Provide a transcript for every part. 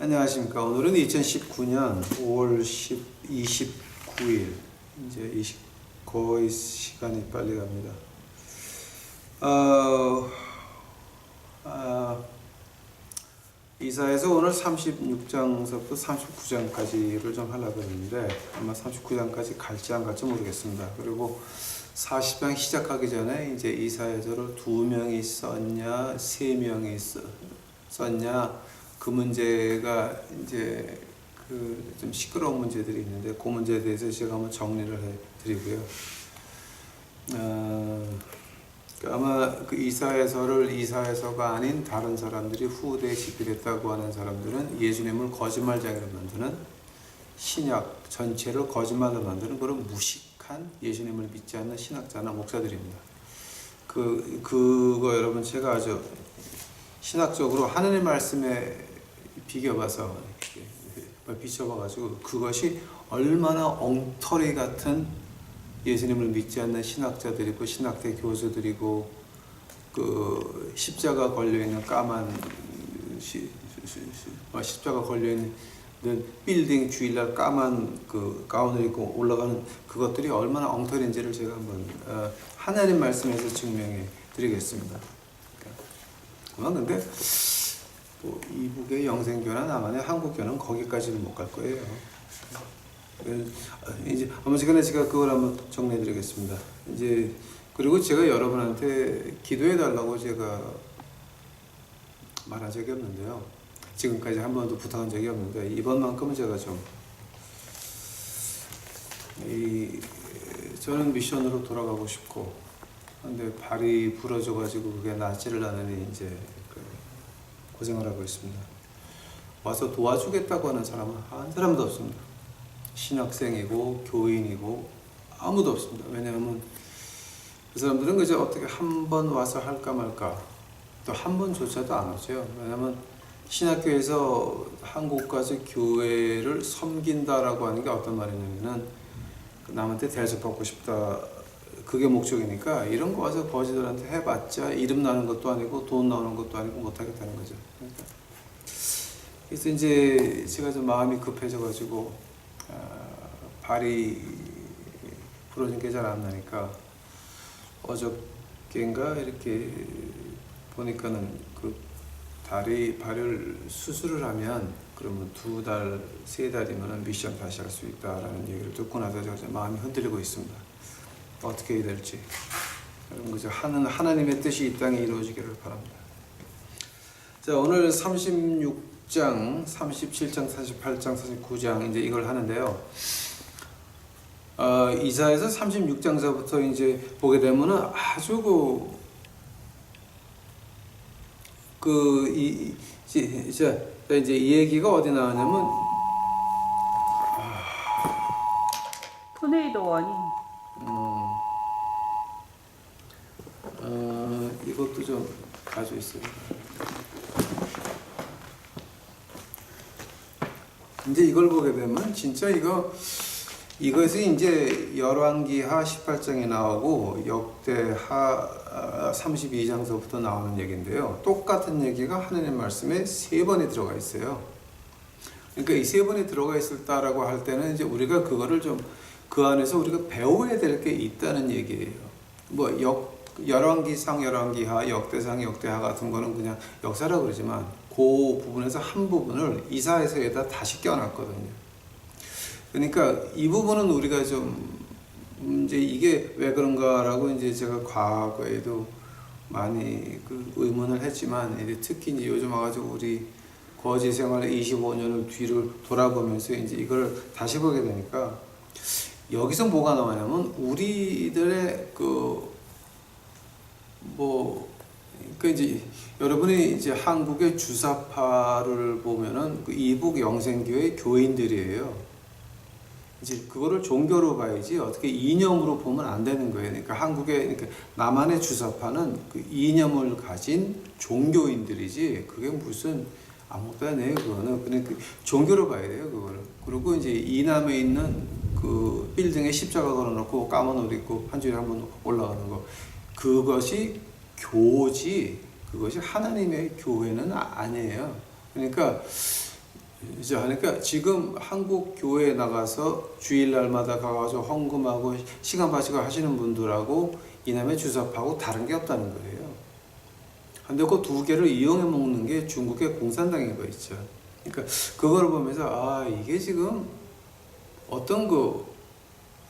안녕하십니까. 오늘은 2019년 5월 29일. 이제 거의 시간이 빨리 갑니다. 이사에서 오늘 36장서부터 39장까지를 좀 하려고 했는데 아마 39장까지 갈지 안 갈지 모르겠습니다. 그리고 40장 시작하기 전에 이제 이사야서를 2명이 썼냐 3명이 썼냐 그 문제가 이제 그 좀 시끄러운 문제들이 있는데 그 문제에 대해서 제가 한번 정리를 해드리고요. 아마 그 이사야서가 아닌 다른 사람들이 후대에 집필했다고 하는 사람들은 예수님을 거짓말쟁이로 만드는 신약 전체를 거짓말로 만드는 그런 무식한 예수님을 믿지 않는 신학자나 목사들입니다. 그거 여러분 제가 아주 신학적으로 하느님 말씀에 비교봐서 비춰봐가지고 그것이 얼마나 엉터리 같은 예수님을 믿지 않는 신학자들이고 신학대 교수들이고 그 십자가 걸려있는 까만 십자가 걸려있는 빌딩 주일날 까만 그 가운을 입고 올라가는 그것들이 얼마나 엉터리인지를 제가 한번 하나님 말씀에서 증명해 드리겠습니다. 근데 뭐 이북의 영생교나 남한의 한국교는 거기까지는 못 갈 거예요. 이제 아무튼 제가 그걸 한번 정리해 드리겠습니다. 이제 그리고 제가 여러분한테 기도해 달라고 제가 말한 적이 없는데요. 지금까지 한 번도 부탁한 적이 없는데 이번만큼은 제가 좀 저는 미션으로 돌아가고 싶고 근데 발이 부러져 가지고 그게 낫지를 않으니 이제 고생을 하고 있습니다. 와서 도와주겠다고 하는 사람은 한 사람도 없습니다. 신학생이고 교인이고 아무도 없습니다. 왜냐하면 그 사람들은 그저 어떻게 한 번 와서 할까 말까 또 한 번조차도 안 오죠. 왜냐하면 신학교에서 한국 가서 교회를 섬긴다라고 하는 게 어떤 말이냐면은 남한테 대접받고 싶다 그게 목적이니까 이런 거 와서 거지들한테 해봤자 이름 나는 것도 아니고 돈 나오는 것도 아니고 못하겠다는 거죠. 그러니까 그래서 이제 제가 좀 마음이 급해져가지고 발이 부러진 게 잘 안 나니까 어저께인가 이렇게 보니까는 그 발을 수술을 하면 그러면 2달, 3달이면 미션 다시 할 수 있다라는 얘기를 듣고 나서 제가 마음이 흔들리고 있습니다. 어떻게 해야 될지. 여러분 그저 하나님의 뜻이 이 땅에 이루어지기를 바랍니다. 자, 오늘 36장, 37장, 48장, 49장 이제 이걸 하는데요. 이사야서 36장서부터 이제 보게 되면은 아주 이제 이 얘기가 어디 나왔냐면 토네이도 원인. 이것도 좀 가지고 있어요. 이제 이걸 보게 되면 진짜 이것이 이제 열왕기하 18장에 나오고 역대하 32장서부터 나오는 얘기인데요. 똑같은 얘기가 하나님 말씀에 3번이 들어가 있어요. 그러니까 이 3번이 들어가 있었다라고 할 때는 이제 우리가 그거를 좀 그 안에서 우리가 배워야 될 게 있다는 얘기예요. 뭐 열왕기상, 열왕기하, 역대상, 역대하 같은 거는 그냥 역사라고 그러지만 그 부분에서 한 부분을 이사야서에다 다시 껴놨거든요. 그러니까 이 부분은 우리가 좀 이제 이게 왜 그런가라고 이제 제가 과거에도 많이 그 의문을 했지만 특히 이제 요즘 와가지고 우리 거지 생활 25년을 뒤를 돌아보면서 이제 이걸 다시 보게 되니까 여기서 뭐가 나오냐면 우리들의 이제 여러분이 이제 한국의 주사파를 보면은 그 이북 영생교회 교인들이에요. 이제 그거를 종교로 봐야지 어떻게 이념으로 보면 안 되는 거예요. 그러니까 남한의 주사파는 그 이념을 가진 종교인들이지 그게 무슨 아무것도 아니에요. 그거는 그냥 종교로 봐야 돼요. 그거를. 그리고 이제 이남에 있는 그 빌딩에 십자가 걸어놓고 까만 옷 입고 한 주일에 한 번 올라가는 거 그것이 교지 그것이 하나님의 교회는 아니에요. 그러니까 이제 하니까 지금 한국 교회에 나가서 주일날마다 가가지고 헌금하고 시간 바치고 하시는 분들하고 이남의 주사파하고 다른 게 없다는 거예요. 근데 그 두 개를 이용해 먹는 게 중국의 공산당인 거 있죠. 그러니까 그걸 보면서 아 이게 지금 어떤 그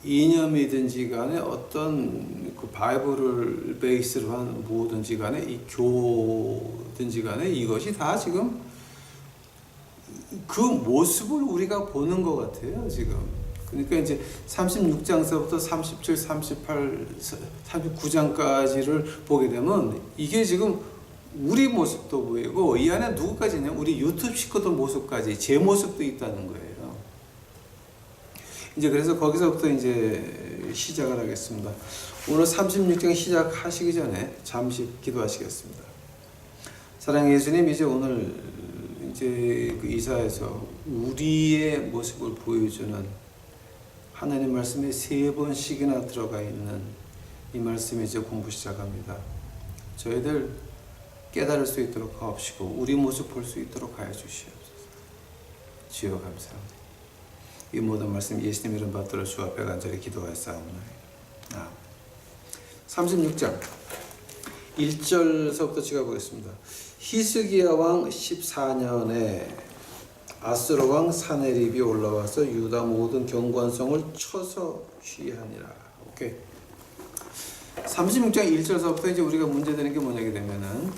이념이든지 간에 어떤 그 바이블을 베이스로 한 뭐든지 간에 이 교든지 간에 이것이 다 지금 그 모습을 우리가 보는 것 같아요, 지금. 그러니까 이제 36장서부터 37, 38, 39장까지를 보게 되면 이게 지금 우리 모습도 보이고 이 안에 누구까지 있냐? 우리 유튜브 식구들 모습까지 제 모습도 있다는 거예요. 이제 그래서 거기서부터 이제 시작을 하겠습니다. 오늘 36장 시작하시기 전에 잠시 기도하시겠습니다. 사랑의 예수님, 이제 오늘 이제 그 이사에서 우리의 모습을 보여주는 하나님 말씀에 3번씩이나 들어가 있는 이 말씀을 이제 공부 시작합니다. 저희들 깨달을 수 있도록 하옵시고 우리 모습 볼 수 있도록 하여 주시옵소서. 주여 감사합니다. 이 모든 말씀 예수님 이름 받들어 주 앞에 간절히 기도하였사옵나이다. 36장 1절서부터 제가 보겠습니다. 히스기야 왕 14년에 아스로 왕 사네립이 올라와서 유다 모든 경관성을 쳐서 취하니라. 오케이. 36장 1절서부터 이제 우리가 문제되는 게 뭐냐게 되면은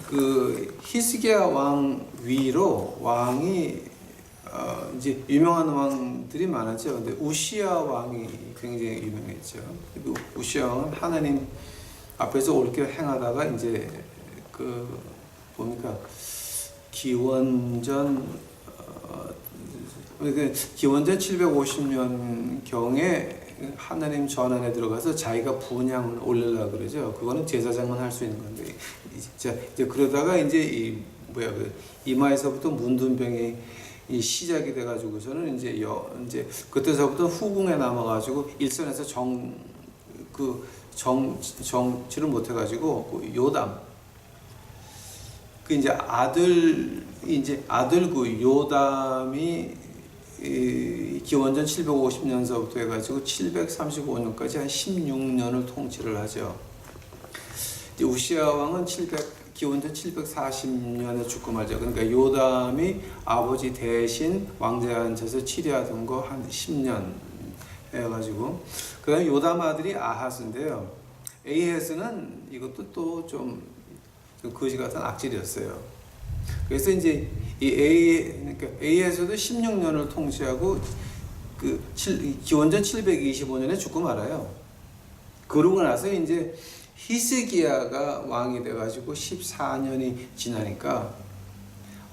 그 히스기야 왕 위로 왕이 이제 유명한 왕들이 많았죠. 근데 우시야 왕이 굉장히 유명했죠. 우시야 왕은 하나님 앞에서 옳게 행하다가 이제 그 뭡니까 기원전 750년 경에 하나님 전안에 들어가서 자기가 분향을 올리려고 그러죠. 그거는 제사장만 할 수 있는 건데 이제 그러다가 이제 그 이마에서부터 문둥병이 시작이 돼가지고서는 이제 그때서부터 후궁에 남아가지고 일선에서 정치를 못해가지고 그 요담 그 이제 아들 그 요담이 기원전 750년서부터 해가지고 735년까지 한 16년을 통치를 하죠. 이제 우시야 왕은 기원전 740년에 죽고 말죠. 그러니까 요담이 아버지 대신 왕자에 앉아서 치리하던 거 한 10년 해가지고 그다음에 요담 아들이 아하스인데요. 에이헤스는 이것도 또 좀 거지 같은 악질이었어요. 그래서 이제 그러니까 에이헤스도 16년을 통치하고 기원전 725년에 죽고 말아요. 그러고 나서 이제 히스기야가 왕이 돼가지고 14년이 지나니까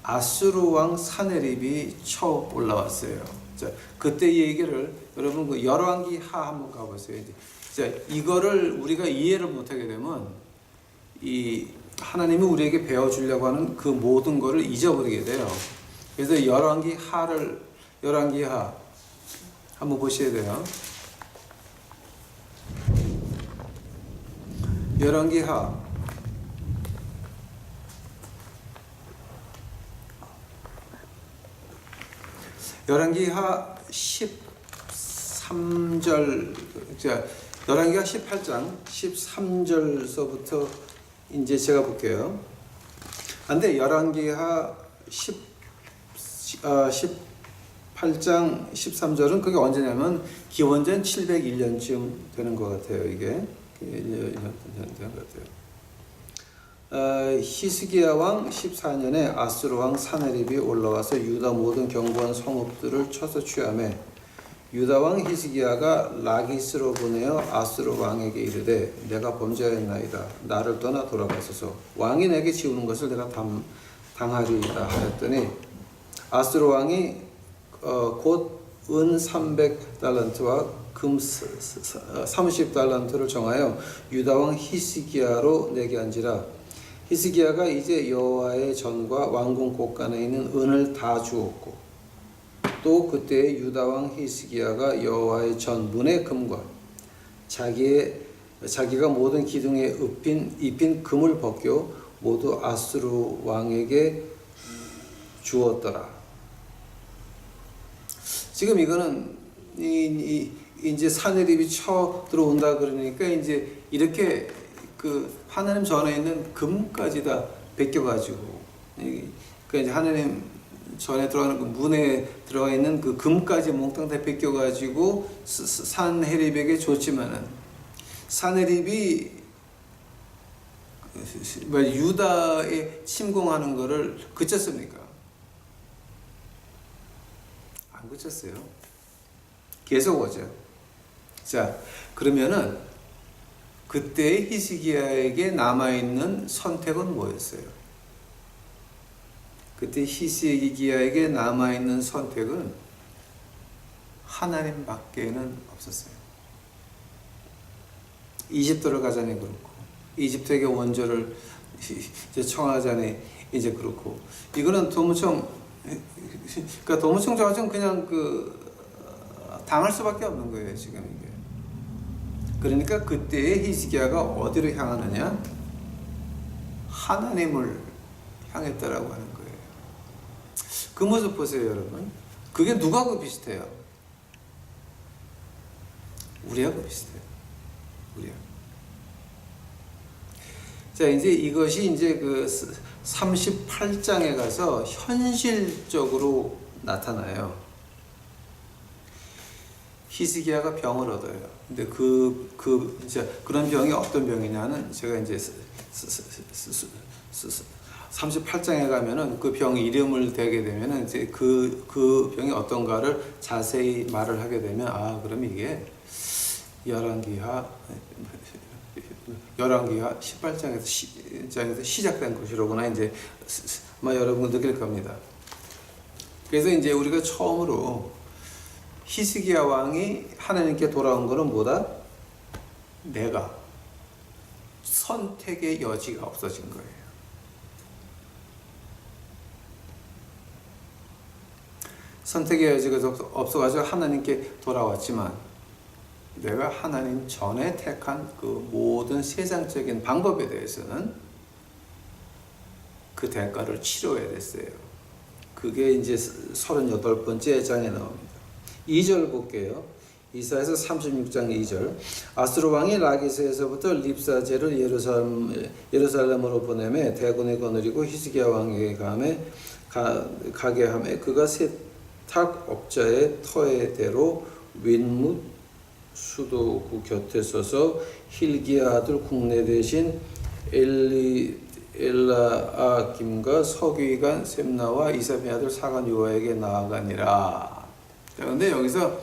아수르 왕 사네립이 쳐 올라왔어요. 자, 그때 이 얘기를 여러분 그 열왕기 하 한번 가보세요. 자, 이거를 우리가 이해를 못하게 되면 이 하나님이 우리에게 배워주려고 하는 그 모든 거를 잊어버리게 돼요. 그래서 열왕기 하 한번 보셔야 돼요. 열왕기 하 열왕기 하 13절 자 열왕기 하 18장 13절서부터 이제 제가 볼게요. 근데 열왕기 하 18장 13절은 그게 언제냐면 기원전 701년쯤 되는 것 같아요. 이게 1년 되는 것 같아요. 히스기야 왕 14년에 아스루 왕 사네립이 올라와서 유다 모든 견고한 성읍들을 쳐서 취하매 유다 왕 히스기야가 라기스로 보내어 아스루 왕에게 이르되 내가 범죄하였나이다. 나를 떠나 돌아가소서. 왕이 내게 지우는 것을 내가 당하리이다 하였더니 아스루 왕이 곧 은 300달란트와 금 30달란트를 정하여 유다 왕 히스기야로 내게 안지라. 히스기야가 이제 여호와의 전과 왕궁 곳간에 있는 은을 다 주었고 또 그때 유다 왕 히스기야가 여호와의 전 문의 금과 자기가 모든 기둥에 입힌 금을 벗겨 모두 아수르 왕에게 주었더라. 지금 이거는 이제 사내립이 쳐 들어온다 그러니까 이제 이렇게 그 하나님 전에 있는 금까지 다 베껴가지고, 그 이제 하나님 전에 들어가는 그 문에 들어가 있는 그 금까지 몽땅 다 베껴가지고 산헤립에게 줬지만은, 산헤립이 유다에 침공하는 거를 그쳤습니까? 안 그쳤어요. 계속 오죠. 자, 그러면은 그때 히스기야에게 남아있는 선택은 뭐였어요? 그때 히스기야에게 남아있는 선택은 하나님밖에는 없었어요. 이집트를 가자니 그렇고, 이집트에게 원조를 청하자니 이제 그렇고, 이거는 도무청, 그러니까 도무청 저하청 그냥 당할 수밖에 없는 거예요, 지금 이게. 그러니까 그때의 히스기야가 어디로 향하느냐? 하나님을 향했다라고 하는 거예요. 그 모습 보세요, 여러분. 그게 누구하고 비슷해요? 우리하고 비슷해요. 우리하고. 자, 이제 이것이 이제 그 38장에 가서 현실적으로 나타나요. 히스기야가 병을 얻어요. 근데 이제 그런 병이 어떤 병이냐는 제가 이제 38장에 가면은 그 병 이름을 대게 되면은 이제 그 병이 어떤가를 자세히 말을 하게 되면, 그럼 이게 열왕기하 18장에서 시작된 것이로구나, 이제 아마 여러분 느낄 겁니다. 그래서 이제 우리가 처음으로 히스기야 왕이 하나님께 돌아온 것은 뭐다? 내가 선택의 여지가 없어진 거예요. 선택의 여지가 없어가지고 하나님께 돌아왔지만, 내가 하나님 전에 택한 그 모든 세상적인 방법에 대해서는 그 대가를 치러야 됐어요. 그게 이제 38번째 장에 나옵니다. 2절 볼게요. 이사야서 36장 2절. 아수르 왕이 라기스에서부터 립사제를 예루살렘으로 보내매 대군에 거느리고 히스기야 왕에게 가게 하매 그가 세탁업자의 터에대로 윗뭇 수도구 곁에 서서 hil기야 아들 국내 대신 엘라아김과 서기관 셈나와 이사미 아들 사간 요아에게 나아가니라. 그런데 여기서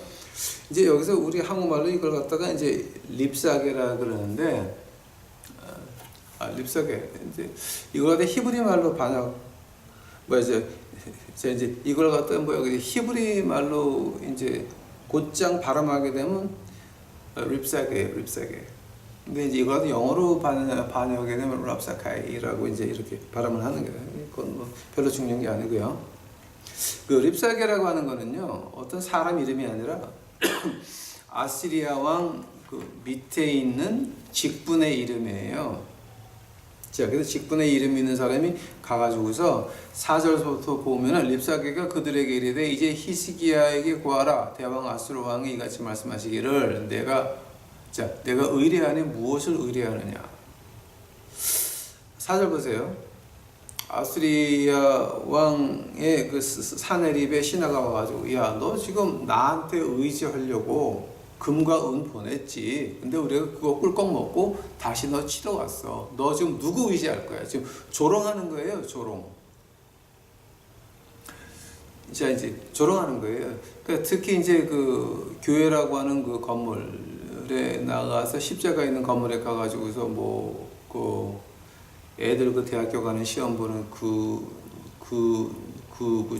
우리 한국말로 이걸 갖다가 이제 립사게라 그러는데, 립사게 이제 이걸 갖다 히브리 말로 번역, 이제 이걸 갖다 여기 히브리 말로 이제 곧장 발음하게 되면 립사게. 근데 이제 이걸 영어로 번역하게 되면 랍사카이라고 이제 이렇게 발음을 하는 거예요. 그건 뭐 별로 중요한 게 아니고요. 그 립사게라고 하는 거는요, 어떤 사람 이름이 아니라 아시리아 왕 그 밑에 있는 직분의 이름이에요. 자, 그래서 직분의 이름 있는 사람이 가가지고서 4절부터 보면은 립사게가 그들에게 이르되 이제 히스기야에게 구하라. 대왕 아수르 왕이 이같이 말씀하시기를 내가 의뢰하니 무엇을 의뢰하느냐. 4절 보세요. 아수리아 왕의 그 사네립의 신하가 와가지고, 야, 너 지금 나한테 의지하려고 금과 은 보냈지. 근데 우리가 그거 꿀꺽 먹고 다시 너 치러 왔어. 너 지금 누구 의지할 거야? 지금 조롱하는 거예요, 조롱. 자, 이제 조롱하는 거예요. 그러니까 특히 이제 그 교회라고 하는 그 건물에 나가서 십자가 있는 건물에 가가지고서 애들 그 대학교 가는 시험 보는 그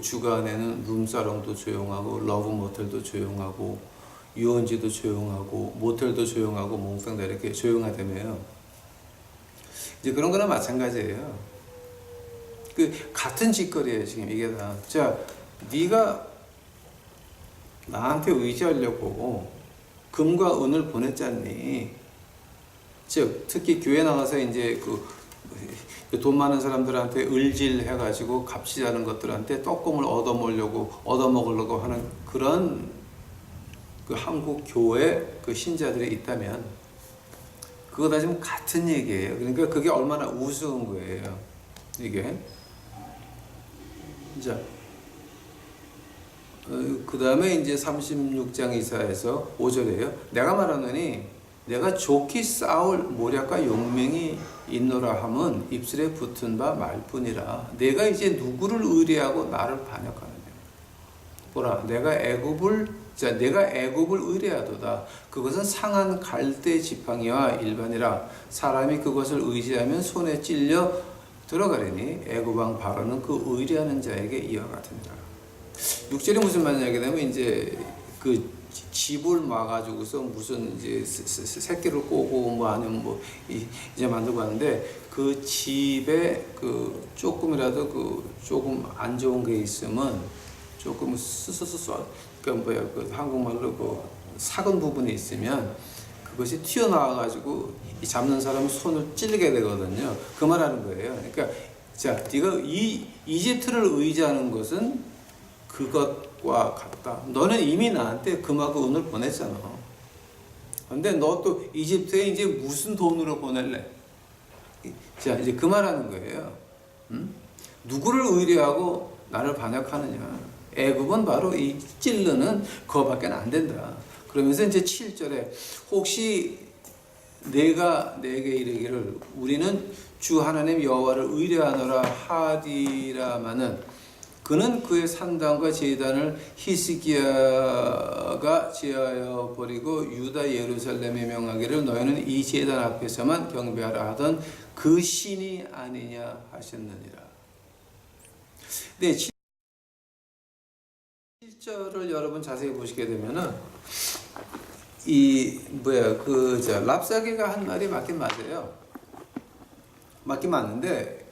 주간에는 룸사롱도 조용하고 러브 모텔도 조용하고 유원지도 조용하고 모텔도 조용하고 몽땅 다 이렇게 조용하다며요. 이제 그런 거나 마찬가지예요. 그 같은 짓거리예요, 지금 이게 다. 자, 네가 나한테 의지하려고 금과 은을 보냈잖니. 즉 특히 교회 나가서 이제 돈 많은 사람들한테 을질해가지고 값지지 않은 것들한테 떡금을 얻어먹으려고 하는 그런 그 한국 교회 그 신자들이 있다면 그거 다 지금 같은 얘기예요. 그러니까 그게 얼마나 우스운 거예요. 이게. 자, 그 다음에 이제 36장 이사에서 5절에요. 내가 말하노니 내가 좋게 싸울 모략과 용맹이 있노라 함은 입술에 붙은 바 말뿐이라. 내가 이제 누구를 의뢰하고 나를 반역하느냐. 보라, 내가 애굽을 의뢰하도다. 그것은 상한 갈대 지팡이와 일반이라. 사람이 그것을 의지하면 손에 찔려 들어가려니 애굽 왕 바로는 그 의뢰하는 자에게 이와 같으니라. 6절이 무슨 말이냐게 되면 이제 그 집을 막아주고서 무슨 이제 새끼를 꼬고 뭐 아니면 뭐 이제 만들고 하는데 그 집에 그 조금이라도 그 조금 안 좋은 게 있으면 조금 그러니까 뭐야 그 한국말로 그 삭은 부분이 있으면 그것이 튀어나와가지고 이 잡는 사람이 손을 찔게 되거든요. 그 말하는 거예요. 그러니까 자, 네가 이 이집트를 의지하는 것은 그것과 같다. 너는 이미 나한테 금하고 은을 보냈잖아. 근데 너 또 이집트에 이제 무슨 돈으로 보낼래? 자, 이제 그 말하는 거예요. 누구를 의뢰하고 나를 반역하느냐? 애굽은 바로 이 찔르는 그거밖에 안 된다. 그러면서 이제 7절에 혹시 내가 내게 이르기를 우리는 주 하나님 여호와를 의뢰하노라 하디라마는 그는 그의 산당과 제단을 히스기야가 제하여 버리고 유다 예루살렘에 명하기를 너희는 이 제단 앞에서만 경배하라 하던 그 신이 아니냐 하셨느니라. 네, 7절을 여러분 자세히 보시게 되면은 이 뭐야 그 랍사게가 한 말이 맞긴 맞아요. 맞긴 맞는데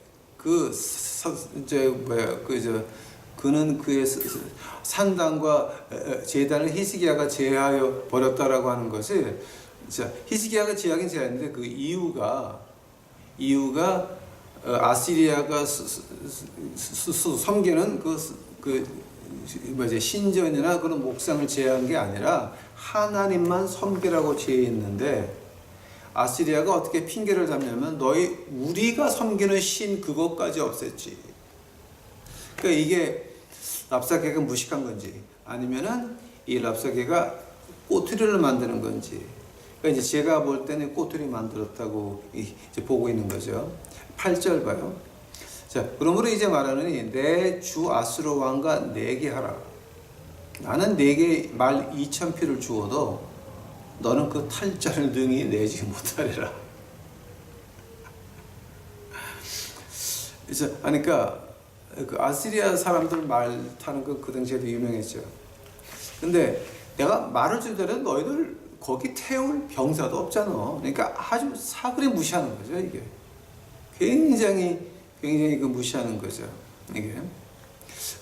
그는 그의 산당과 제단을 히스기야가 제하여 버렸다라고 하는 것이 히스기야가 제하긴 제하는데 그 이유가 아시리아가 섬기는 신전이나 그런 목상을 제한 게 아니라 하나님만 섬기라고 제했는데 아시리아가 어떻게 핑계를 잡냐면 우리가 섬기는 신 그것까지 없앴지. 그러니까 이게 랍사게가 무식한 건지 아니면은 이 랍사게가 꼬투리를 만드는 건지. 그러니까 이제 제가 볼 때는 꼬투리 만들었다고 이제 보고 있는 거죠. 8절 봐요. 자, 그러므로 이제 말하느니 내 주 아수르 왕과 내게 하라. 나는 내게 말 2,000피를 주어도 너는 그 탈자를 능히 내지 못하리라. 그러니까 그 아시리아 사람들 말 타는 거 그 당시에도 유명했죠. 근데 내가 말을 주더라도 너희들 거기 태울 병사도 없잖아. 그러니까 아주 사그리 무시하는 거죠. 이게 굉장히 그 무시하는 거죠. 이게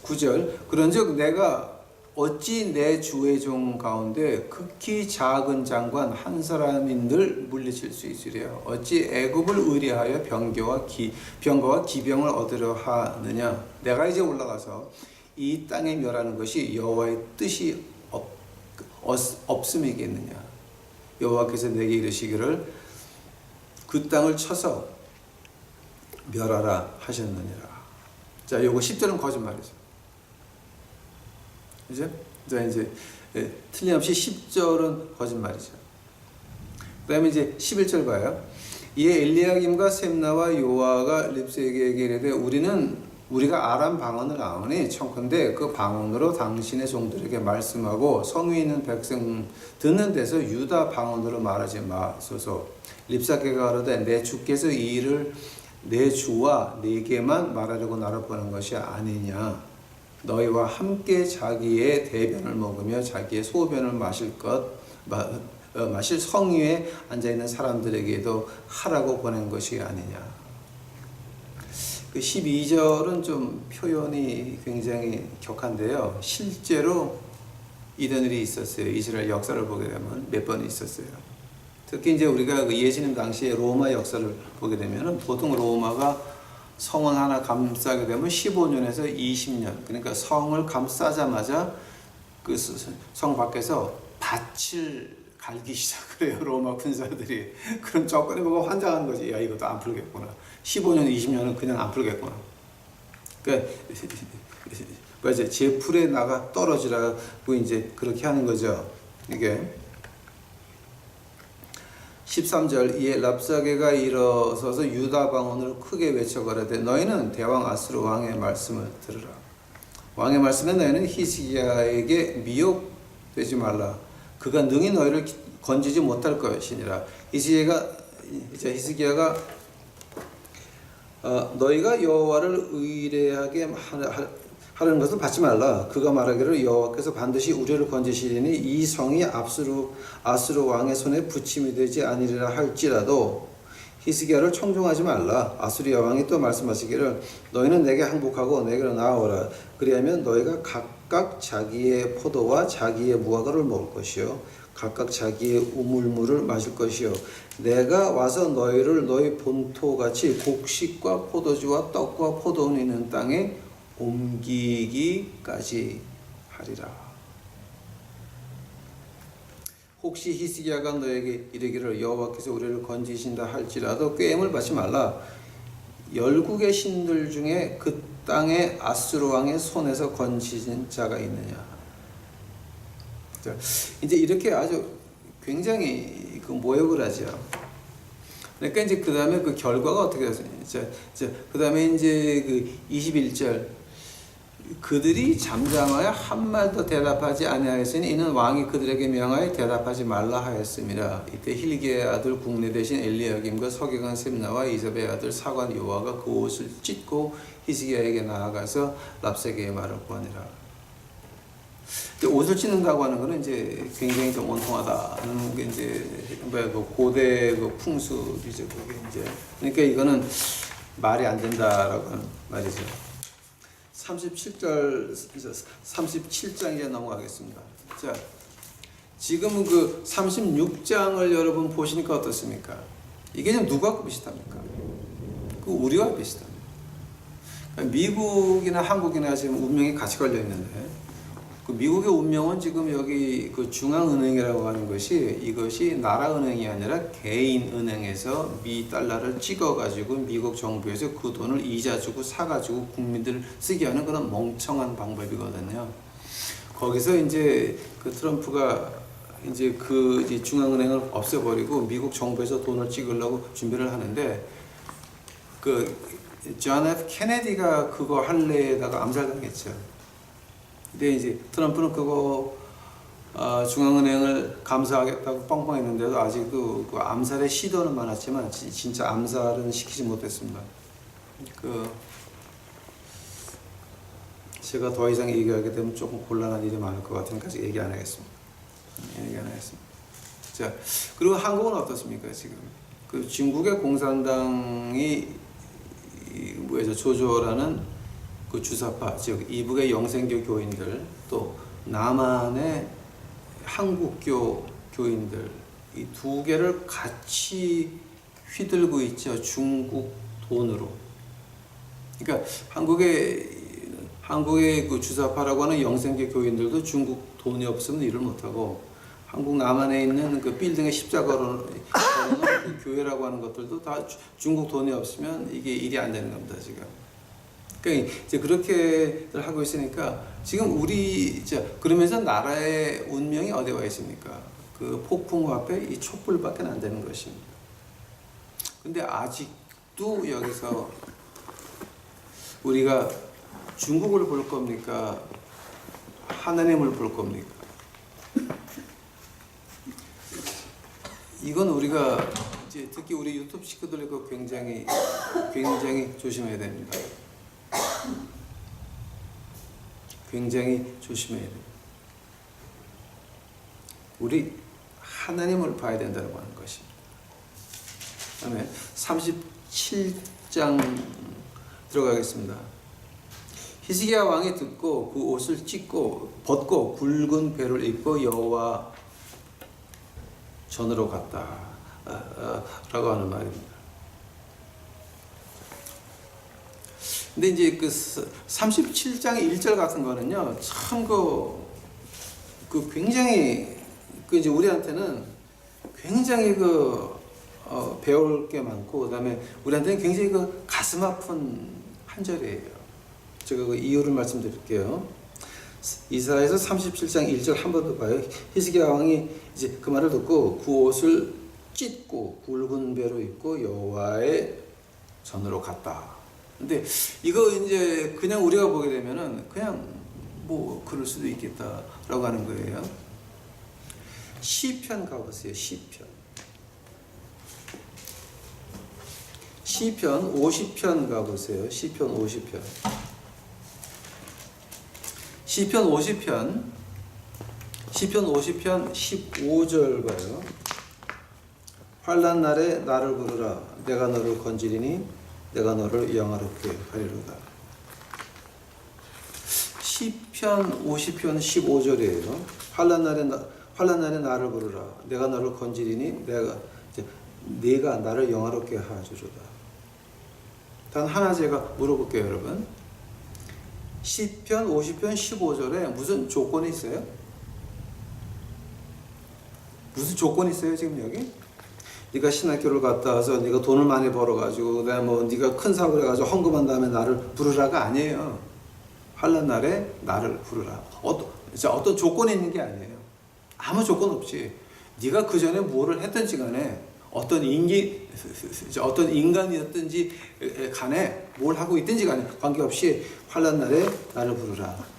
9절 그런즉 내가 어찌 내 주의 종 가운데 극히 작은 장관 한 사람인들 물리칠 수 있으랴. 어찌 애굽을 의뢰하여 병거와 기병을 얻으려 하느냐. 내가 이제 올라가서 이 땅에 멸하는 것이 여호와의 뜻이 없음이겠느냐. 여호와께서 내게 이르시기를 그 땅을 쳐서 멸하라 하셨느니라. 자, 요거 10절은 거짓말이죠. 그죠? 이제 틀림없이 10절은 거짓말이죠. 그 다음에 이제 11절 봐요. 이에 엘리야김과 셈나와 요아가 립스에게 이르되 우리가 아람 방언을 아오니 청컨대 그 방언으로 당신의 종들에게 말씀하고 성에 있는 백성 듣는 데서 유다 방언으로 말하지 마소서. 립사게가 가로되 내 주께서 이 일을 내 주와 내게만 말하려고 나를 보낸 것이 아니냐. 너희와 함께 자기의 대변을 먹으며 자기의 소변을 마실 성위에 앉아있는 사람들에게도 하라고 보낸 것이 아니냐. 그 12절은 좀 표현이 굉장히 격한데요. 실제로 이런 일이 있었어요. 이스라엘 역사를 보게 되면 몇 번 있었어요. 특히 이제 우리가 그 예수님 당시에 로마 역사를 보게 되면은 보통 로마가 성을 하나 감싸게 되면 15년에서 20년, 그러니까 성을 감싸자마자 그 성 밖에서 밭을 갈기 시작을 해요, 로마 군사들이. 그럼 적군이 보고 환장하는 거지. 야, 이것도 안 풀겠구나. 15년, 20년은 그냥 안 풀겠구나. 그러니까 이제 제 풀에 나가 떨어지라고 이제 그렇게 하는 거죠. 이게 13절, 이에 랍사게가 일어서서 유다 방언으로 크게 외쳐 가라되 너희는 대왕 아수르 왕의 말씀을 들으라. 왕의 말씀에 너희는 히스기야에게 미혹되지 말라. 그가 능히 너희를 건지지 못할 것이니라. 히스기야가 너희가 여호와를 의뢰하게 하려는 것을 받지 말라. 그가 말하기를 여호와께서 반드시 우리를 건지시리니 이 성이 아수르 왕의 손에 부침이 되지 아니리라 할지라도 히스기야를 청종하지 말라. 아수리아 왕이 또 말씀하시기를 너희는 내게 항복하고 내게로 나아오라. 그리하면 너희가 각각 자기의 포도와 자기의 무화과를 먹을 것이요 각각 자기의 우물물을 마실 것이요 내가 와서 너희를 너희 본토같이 곡식과 포도주와 떡과 포도원 있는 땅에 옮기기까지 하리라. 혹시 히스기야가 너에게 이르기를 여호와께서 우리를 건지신다 할지라도 꾀임을 받지 말라. 열국의 신들 중에 그 땅의 아수르 왕의 손에서 건지신 자가 있느냐. 이제 이렇게 아주 굉장히 그 모욕을 하죠. 그러니까 이제 그 다음에 그 결과가 어떻게 됐어요? 그 다음에 이제 그 21절 그들이 잠잠하여 한 말도 대답하지 아니하였으니 이는 왕이 그들에게 명하여 대답하지 말라 하였습니다. 이때 hil기야의 아들 국내 대신 엘리야김과 서기관 셈나와 이사벨의 아들 사관 요아가 그 옷을 찢고 히스기야에게 나아가서 랍사게의 말을 구하니라. 옷을 찢는다고 하는 것은 이제 굉장히 좀 온통하다는 게 이제 그 고대 그 풍습이죠. 그게 이제 그러니까 이거는 말이 안 된다라고 하는 말이죠. 37장 이제 넘어가겠습니다. 자, 지금 그 36장을 여러분 보시니까 어떻습니까? 이게 좀 누구하고 비슷합니까? 그 우리와 비슷합니다. 미국이나 한국이나 지금 운명이 같이 걸려 있는데, 그 미국의 운명은 지금 여기 그 중앙은행이라고 하는 것이 이것이 나라은행이 아니라 개인은행에서 미 달러를 찍어가지고 미국 정부에서 그 돈을 이자 주고 사가지고 국민들 쓰게 하는 그런 멍청한 방법이거든요. 거기서 이제 그 트럼프가 이제 그 이제 중앙은행을 없애버리고 미국 정부에서 돈을 찍으려고 준비를 하는데 그 존 F 케네디가 그거 할래에다가 암살당했죠. 근데 이제 트럼프는 그거 중앙은행을 감사하겠다고 뻥뻥했는데도 아직 그 암살의 시도는 많았지만 진짜 암살은 시키지 못했습니다. 제가 더 이상 얘기하게 되면 조금 곤란한 일이 많을 것 같으니까 얘기 안 하겠습니다. 자, 그리고 한국은 어떻습니까? 지금 그 중국의 공산당이 뭐에서 조조라는 그 주사파, 즉 이북의 영생교 교인들 또 남한의 한국교 교인들 이 두 개를 같이 휘둘고 있죠. 중국 돈으로. 그러니까 한국의 그 주사파라고 하는 영생교 교인들도 중국 돈이 없으면 일을 못하고 한국 남한에 있는 그 빌딩에 십자가로 그 교회라고 하는 것들도 다 중국 돈이 없으면 이게 일이 안 되는 겁니다. 지금. 그러니까 이제 그렇게들 하고 있으니까 지금 그러면서 나라의 운명이 어디 와 있습니까? 그 폭풍 앞에 이 촛불밖에 안 되는 것입니다. 근데 아직도 여기서 우리가 중국을 볼 겁니까? 하나님을 볼 겁니까? 이건 우리가 이제 특히 우리 유튜브 식구들 이거 굉장히 조심해야 됩니다. 굉장히 조심해야 돼요. 우리 하나님을 봐야 된다고 하는 것입니다. 그다음에 37장 들어가겠습니다. 히스기야 왕이 듣고 그 옷을 벗고 굵은 베를 입고 여호와 전으로 갔다. 라고 하는 말입니다. 근데 이제 그 37장의 1절 같은 거는요, 참 그 굉장히 그 이제 우리한테는 굉장히 배울 게 많고, 그다음에 우리한테는 굉장히 가슴 아픈 한 절이에요. 제가 그 이유를 말씀드릴게요. 이사야서 37장 1절 한 번 더 봐요. 히스기야 왕이 이제 그 말을 듣고 그 옷을 찢고 굵은 배로 입고 여호와의 전으로 갔다. 근데 이거 이제 그냥 우리가 보게 되면은 그냥 뭐 그럴 수도 있겠다라고 하는 거예요. 시편 가보세요. 시편 50편 가보세요. 시편 50편. 시편 50편 15절 봐요. 환난 날에 나를 부르라. 내가 너를 건지리니 내가 너를 영화롭게 하리로다. 시편 50편 15절이에요. 환난 날에 나를 부르라. 내가 너를 건지리니 내가 나를 영화롭게 하주로다. 단 하나 제가 물어볼게요, 여러분. 시편 50편 15절에 무슨 조건이 있어요? 무슨 조건이 있어요, 지금 여기? 네가 신학교를 갔다 와서 네가 돈을 많이 벌어가지고 그다음에 뭐 네가 큰 사업을 해가지고 헌금한 다음에 나를 부르라가 아니에요. 환난 날에 나를 부르라. 어떤 조건이 있는 게 아니에요. 아무 조건 없이 네가 그 전에 뭐를 했든지 간에 어떤 인간이었든지 간에 뭘 하고 있든지 간에 관계없이 환난 날에 나를 부르라.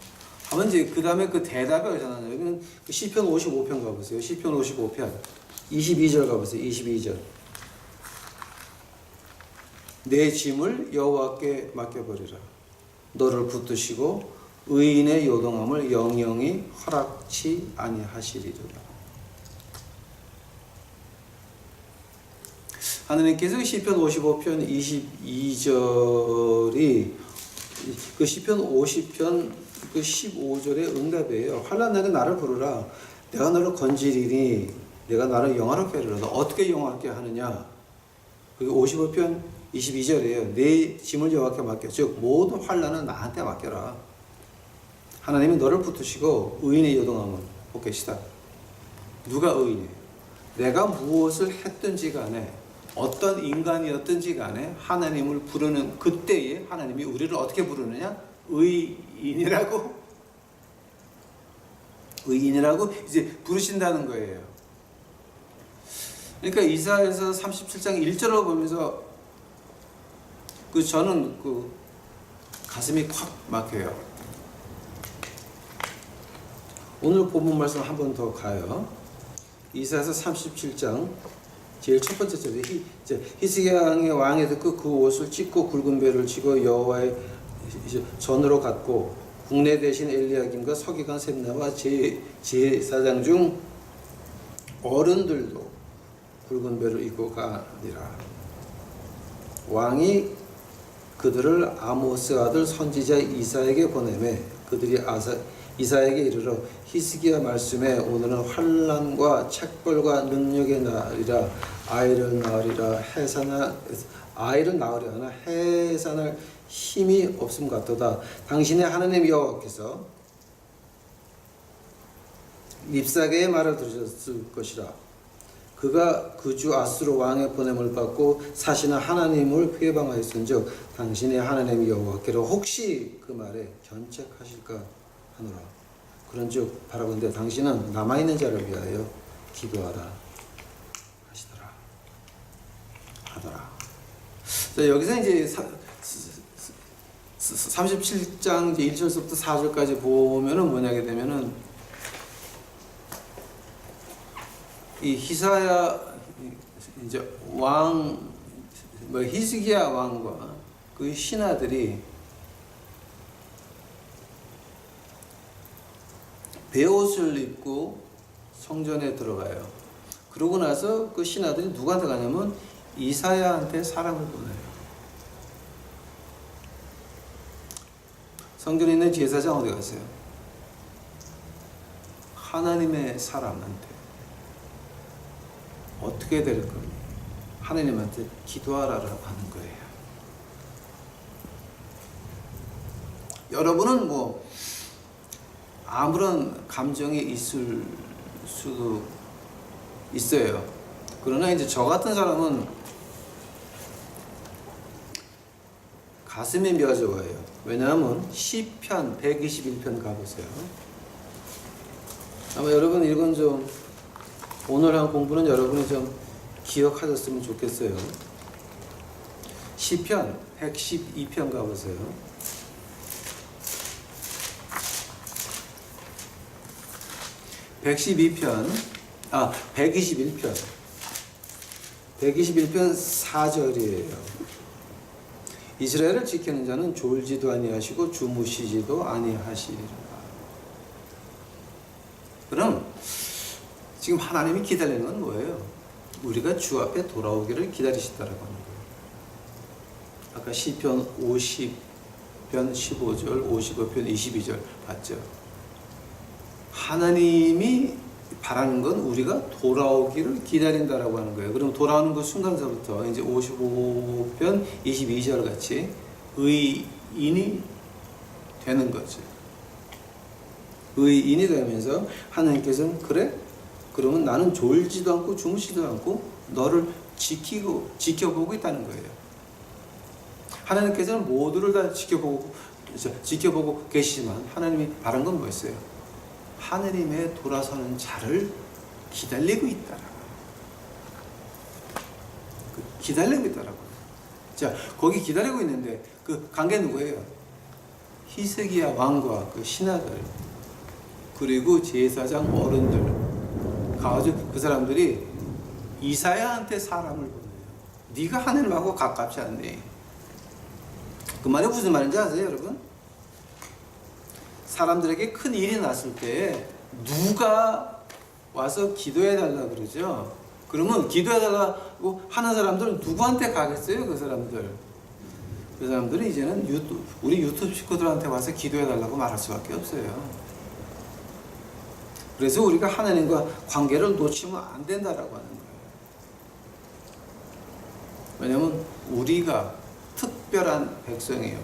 하면 이제 그 다음에 그 대답이 어디잖아요. 여기는 시편 55편 가보세요. 시편 55편 22절 가보세요. 22절. 내 짐을 여호와께 맡겨버리라. 너를 붙드시고 의인의 요동함을 영영이 허락치 아니하시리로다. 하느님께서 시편 55편 22절이 그 시편 50편 그 15절의 응답이에요. 환난 날에 나를 부르라. 내가 너를 건지리니 내가 나를 영화롭게 하리로다. 어떻게 영화롭게 하느냐? 그게 55편 22절이에요. 내 짐을 여호와께 맡겨. 즉 모든 환난은 나한테 맡겨라. 하나님이 너를 붙드시고 의인의 요동함을 복계시다. 누가 의인이에요? 내가 무엇을 했든지 간에 어떤 인간이었든지 간에 하나님을 부르는 그때에 하나님이 우리를 어떻게 부르느냐? 의인이라고 이제 부르신다는 거예요. 그러니까 이사야서 37장 1절을 보면서 저는 가슴이 콱 막혀요. 오늘 본문 말씀 한 번 더 가요. 이사야서 37장 제일 첫 번째 절에 히스기야 왕이 듣고 그 옷을 찢고 굵은 배를 지고 여호와의 전으로 갔고 국내 대신 엘리야김과 서기관 셈나와 제사장 중 어른들도 굵은 배를 입고 가니라. 왕이 그들을 아모스 아들 선지자 이사에게 보내매 그들이 이사에게 이르러 히스기야 말씀에 오늘은 환난과 책벌과 능력의 날이라 아이를 낳으리라 해산할 힘이 없음 같도다. 당신의 하나님 여호와께서 립사게의 말을 들으셨을 것이라. 그가 그 주 아수르 왕의 보냄을 받고 사시는 하나님을 회방하였은즉 당신의 하나님 여호와께로 혹시 그 말에 견책하실까 하노라. 그런즉 바라본대 당신은 남아있는 자를 위하여 기도하라 하더라. 자, 여기서 이제 37장 1절부터 4절까지 보면은 뭐냐게 되면은 이 히사야 이제 히스기야 왕과 그 신하들이 베옷을 입고 성전에 들어가요. 그러고 나서 그 신하들이 누구한테 가냐면 이사야한테 사람을 보내요. 성전에 있는 제사장 어디 갔어요? 하나님의 사람한테 어떻게 될 겁니까? 하나님한테 기도하라고 하는 거예요. 여러분은 뭐 아무런 감정이 있을 수도 있어요. 그러나 이제 저 같은 사람은 가슴이 묘져와요. 왜냐하면 시편 121편 가보세요. 아마 여러분 이건 좀 오늘 한 공부는 여러분이 좀 기억하셨으면 좋겠어요. 시편 112편 가보세요. 121편 4절이에요. 이스라엘을 지키는 자는 졸지도 아니하시고 주무시지도 아니하시리라. 그럼 지금 하나님이 기다리는 건 뭐예요? 우리가 주 앞에 돌아오기를 기다리시다라고 하는 거예요. 아까 시편 50편 15절, 55편 22절 봤죠? 하나님이 바라는 건 우리가 돌아오기를 기다린다라고 하는 거예요. 그럼 돌아오는 그 순간서부터 이제 55편 22절 같이 의인이 되는 거죠. 의인이 되면서 하나님께서는 그래? 그러면 나는 졸지도 않고 주무시지도 않고 너를 지켜보고 있다는 거예요. 하나님께서는 모두를 다 지켜보고 계시지만 하나님이 바란 건 뭐였어요? 하느님의 돌아서는 자를 기다리고 있다라고. 기다리고 있다라고. 자, 거기 기다리고 있는데 그 관계 누구예요? 히스기야 왕과 그 신하들 그리고 제사장 어른들 가가지고 그 사람들이 이사야한테 사람을 보내요. 네가 하느님하고 가깝지 않니? 그 말이 무슨 말인지 아세요, 여러분? 사람들에게 큰 일이 났을 때 누가 와서 기도해달라 그러죠. 그러면 기도해달라고 하는 사람들은 누구한테 가겠어요? 그 사람들은 이제는 우리 유튜브 식구들한테 와서 기도해달라고 말할 수밖에 없어요. 그래서 우리가 하나님과 관계를 놓치면 안 된다라고 하는 거예요. 왜냐하면 우리가 특별한 백성이에요.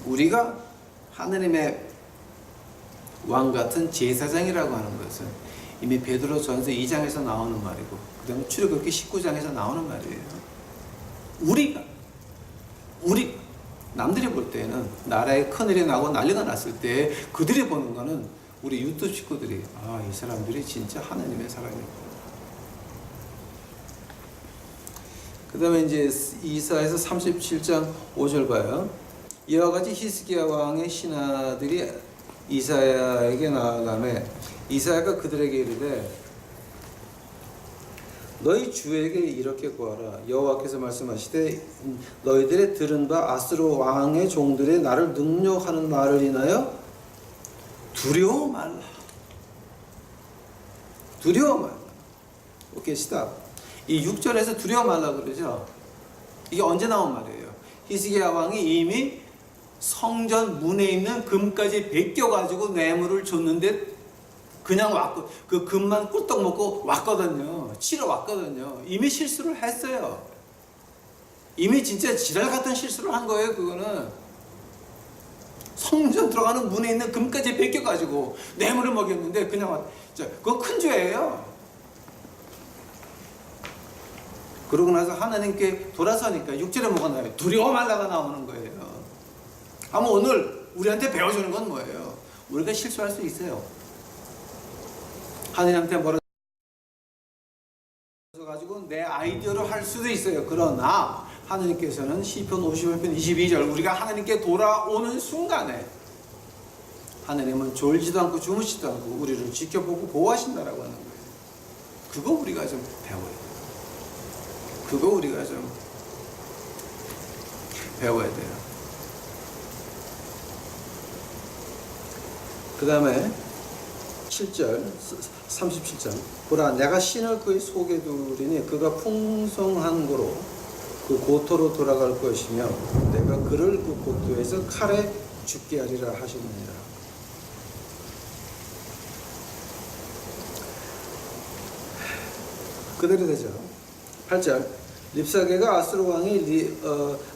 우리가 하나님의 왕 같은 제사장이라고 하는 것은 이미 베드로전서 2장에서 나오는 말이고 그 다음에 출애굽기 19장에서 나오는 말이에요. 우리 남들이 볼 때는 나라에 큰일이 나고 난리가 났을 때 그들이 보는 거는 우리 유튜브 식구들이 이 사람들이 진짜 하나님의 사람이구나. 그 다음에 이제 이사야서 37장 5절 봐요. 이와 같이 히스기야 왕의 신하들이 이사야에게 나아가매 이사야가 그들에게 이르되 너희 주에게 이렇게 구하라. 여호와께서 말씀하시되 너희들의 들은 바 아스로 왕의 종들의 나를 능욕하는 말을 인하여 두려워 말라. 두려워 말라. 오케이, 스탑. 이 6절에서 두려워 말라 그러죠. 이게 언제 나온 말이에요? 히스기야 왕이 이미 성전 문에 있는 금까지 베껴가지고 뇌물을 줬는데 그냥 왔고 그 금만 꿀떡 먹고 왔거든요. 치러 왔거든요. 이미 실수를 했어요. 이미 진짜 지랄 같은 실수를 한 거예요. 그거는 성전 들어가는 문에 있는 금까지 베껴가지고 뇌물을 먹였는데 그냥 그거 큰 죄예요. 그러고 나서 하나님께 돌아서니까 6절에 뭐가 나와요? 두려워 말라가 나오는 거예요. 아마 오늘 우리한테 배워주는 건 뭐예요? 우리가 실수할 수 있어요. 하나님한테 멀어져 가지고 내 아이디어로 할 수도 있어요. 그러나 하나님께서는 시편 55편 22절 우리가 하나님께 돌아오는 순간에 하나님은 졸지도 않고 주무시지도 않고 우리를 지켜보고 보호하신다라고 하는 거예요. 그거 우리가 좀 배워야 돼요. 그거 우리가 좀 배워야 돼요. 그 다음에 7절 37장 보라 내가 신을 그의 속에 두리니 그가 풍성한 고로 그 고토로 돌아갈 것이며 내가 그를 그 고토에서 칼에 죽게 하리라 하셨느니라. 그대로 되죠. 8절 립사게가 아수르 왕이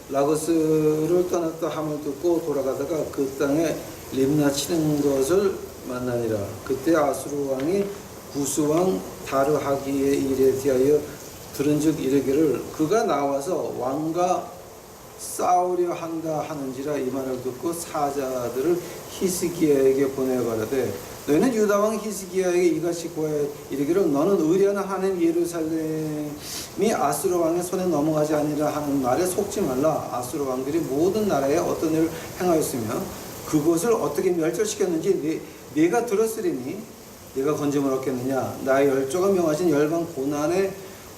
라고스를 떠났다 함을 듣고 돌아가다가 그 땅에 림나 치는 것을 만나니라. 그때 아수르 왕이 구스왕 다르하기의 일에 대하여 들은즉 이르기를 그가 나와서 왕과 싸우려 한다 하는지라. 이 말을 듣고 사자들을 히스기야에게 보내어 가라되 너희는 유다 왕 히스기야에게 이같이 고하여 이르기를 너는 의리한 하나님 예루살렘이 아수르 왕의 손에 넘어가지 아니라 하는 말에 속지 말라. 아수르 왕들이 모든 나라에 어떤 일을 행하였으며 그것을 어떻게 멸절시켰는지 네가 들었으리니 네가 건짐을 얻겠느냐. 나의 열조가 명하신 열방 고난의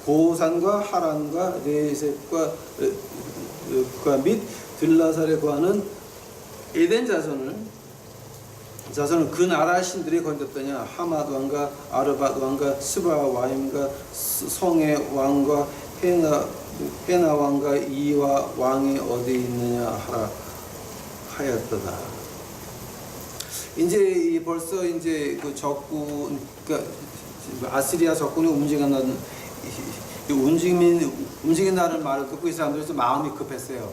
고산과 하란과 레셋과 및 들라살에 거하는 에덴 자손은 그 나라 신들이 건졌더냐. 하맛 왕과 아르밧 왕과 스바 와임과 성의 왕과 헤나 왕과 이와 왕이 어디 있느냐 하라 하였도다. 이제 벌써 이제 그 적군, 그러니까 아시리아 적군이 움직인다는 말을 듣고 이 사람들이 좀 마음이 급했어요.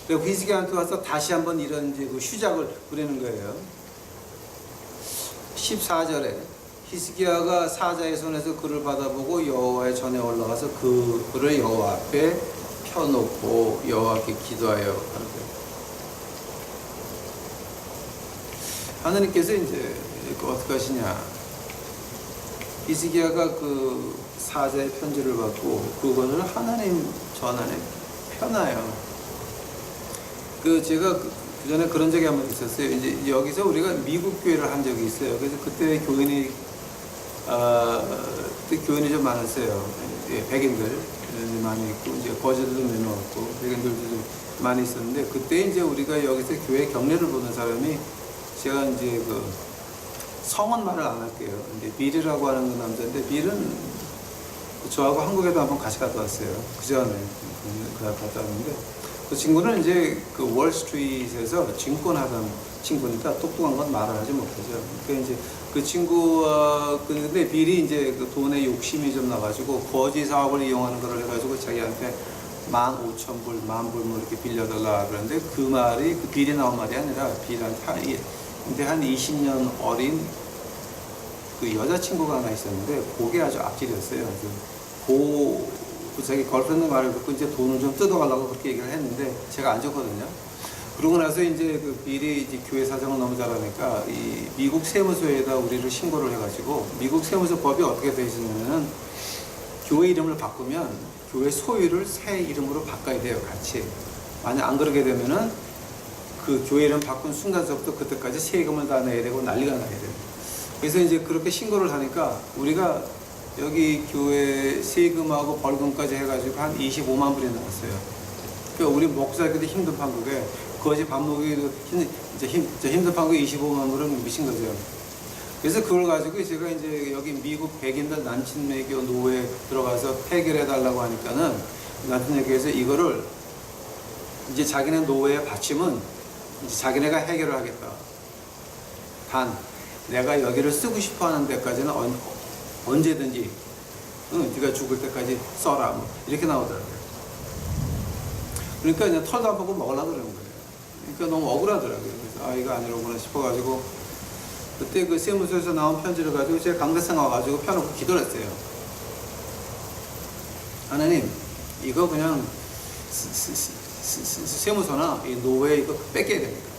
그리고 히스기야한테 와서 다시 한번 이런 이제 그 휴작을 부리는 거예요. 14절에 히스기야가 사자의 손에서 그를 받아보고 여호와의 전에 올라가서 그를 여호와 앞에 펴놓고 여호와께 기도하여 하는 거예요. 하나님께서 이제 어떻게 하시냐. 히스기야가 그 사자의 편지를 받고 그것을 하나님 전안에 펴놔요. 제가 그 전에 그런 적이 한번 있었어요. 이제 여기서 우리가 미국 교회를 한 적이 있어요. 그래서 그때 교인이 좀 많았어요. 예, 백인들 많이 있고 이제 거제도도 내놓았고 백인들도 좀 많이 있었는데 그때 이제 우리가 여기서 교회 경례를 보는 사람이 제가 이제 그 성은 말을 안 할게요. 근데 빌이라고 하는 그 남자인데 빌은 저하고 한국에도 한번 같이 갔다 왔어요. 그 전에 갔다 왔는데 그 친구는 이제 그 월스트리트에서 증권하던 친구니까 똑똑한 건 말을 하지 못하죠. 그러니까 이제 그 친구와 근데 빌이 이제 그 돈에 욕심이 좀 나가지고 거지 사업을 이용하는 걸 해가지고 자기한테 15,000불, 10,000불 뭐 이렇게 빌려달라 그러는데 그 말이 그 빌이 나온 말이 아니라 빌한테 근데 한 20년 어린 그 여자친구가 하나 있었는데 그게 아주 앞질이었어요. 자기 걸프렌드 말을 듣고 이제 돈을 좀 뜯어가려고 그렇게 얘기를 했는데 제가 안 줬거든요. 그러고 나서 이제 그 빌이 이제 교회 사정을 너무 잘하니까 이 미국 세무서에다 우리를 신고를 해가지고 미국 세무서 법이 어떻게 되어 있냐면은 교회 이름을 바꾸면 교회 소유를 새 이름으로 바꿔야 돼요, 같이. 만약 안 그러게 되면은 그 교회 이름 바꾼 순간서부터 그때까지 세금을 다 내야 되고 난리가 나야 돼요. 그래서 이제 그렇게 신고를 하니까 우리가 여기 교회 세금하고 벌금까지 해가지고 한 25만 불이 나왔어요. 그러니까 우리 목사에게도 힘든 판국에 거지 밥 먹이도 힘든 판국에 25만 불은 미친 거죠. 그래서 그걸 가지고 제가 이제 여기 미국 백인들 난친매교 노회에 들어가서 해결해 달라고 하니까는 난친매교에서 이거를 이제 자기네 노회에 바치면 이제 자기네가 해결을 하겠다. 단 내가 여기를 쓰고 싶어 하는 데까지는 언제든지 네가 죽을 때까지 써라 뭐 이렇게 나오더라고요. 그러니까 그냥 털도 안 뽑고 먹으려고 그러는 거예요. 그러니까 너무 억울하더라고요. 그래서 이거 아니로구나 싶어가지고 그때 그 세무서에서 나온 편지를 가지고 제가 강대상 와가지고 펴놓고 기도를 했어요. 하나님 이거 그냥 세무서나 이 노회 이거 뺏겨야 됩니까?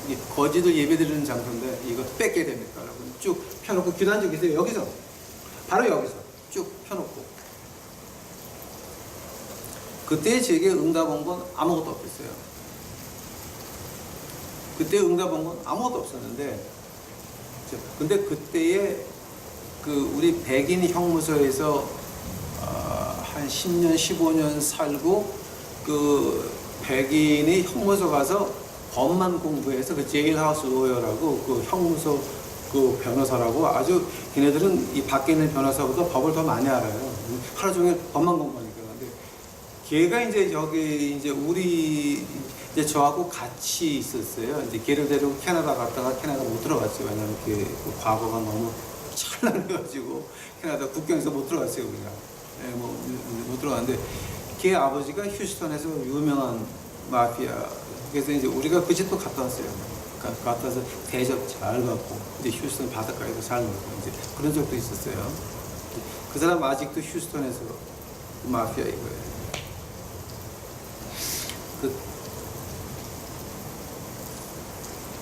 이 거지들 예배드리는 장소인데 이거 뺏겨야 됩니까? 쭉 펴놓고 기도한 적이 있어요. 여기서 바로 여기서 쭉 펴놓고 그때 제게 응답 온 건 아무것도 없었어요. 그때 응답 온 건 아무것도 없었는데 근데 그때에 그 우리 백인 형무소에서 한 10년 15년 살고 그 백인이 형무소 가서 법만 공부해서 그 제일하우스 로여라고 그 형무소 그 변호사라고 아주 걔네들은 이 밖에 있는 변호사보다 법을 더 많이 알아요. 하루 종일 법만 공부하니까. 근데 걔가 이제 여기 이제 우리 이제 저하고 같이 있었어요. 이제 걔를 데리고 캐나다 갔다가 캐나다 못 들어갔죠. 왜냐면 그 과거가 너무 찬란해가지고 캐나다 국경에서 못 들어갔어요 우리가. 못 들어가는데 걔 아버지가 휴스턴에서 유명한 마피아. 그래서 이제 우리가 그 집도 갔다 왔어요. 갔다 와서 대접 잘 받고 이제 휴스턴 바닷가에서 살고 이제 그런 적도 있었어요. 그 사람 아직도 휴스턴에서 마피아 이거예요.